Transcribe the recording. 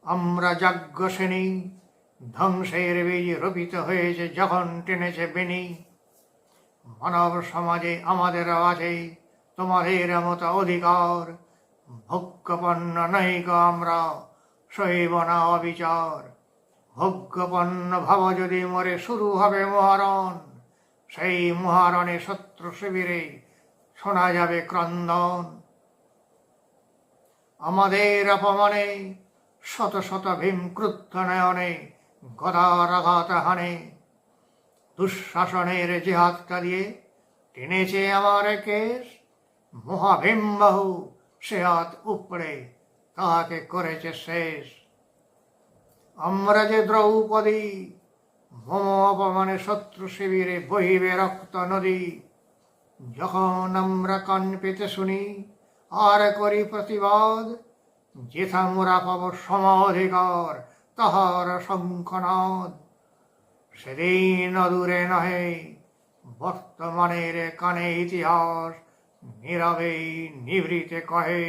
আমরা যাজ্ঞসেনী, ধ্বংসের বীজ রোপিত হয়েছে যখন টেনেছে বেনি। মানব সমাজে আমাদেরও আছে তোমাদের মতো অধিকার, ভোগ্যপন্ন নৈক আমরা, সইব না অবিচার। ভোগ্যপন্ন ভাব যদি মরে শুরু হবে মহারণ, সেই মহারণে শত্রু শিবিরে শোনা যাবে ক্রন্দন। আমাদের অপমানে শত শত ভীম ক্রুদ্ধ নয়নে গদার আঘাত হানে। দুঃশাসনের যে হাতটা দিয়ে টেনেছে আমার কেশ, মহাভীম বাহু সে হাত উপড়ে তাহাকে করেছে শেষ। আমরা যে দ্রৌপদী, মম অপমানে শত্রু শিবিরে বহিবে রক্ত নদী। যখন আমরা কান পেতে শুনি আর করি প্রতিবাদ, যেথা মোরা পাব সম অধিকার তাহার শঙ্খনাদ। সেদিন অদূরে নহে, বর্তমানের কানে ইতিহাস নীরবে নিভৃতে কহে।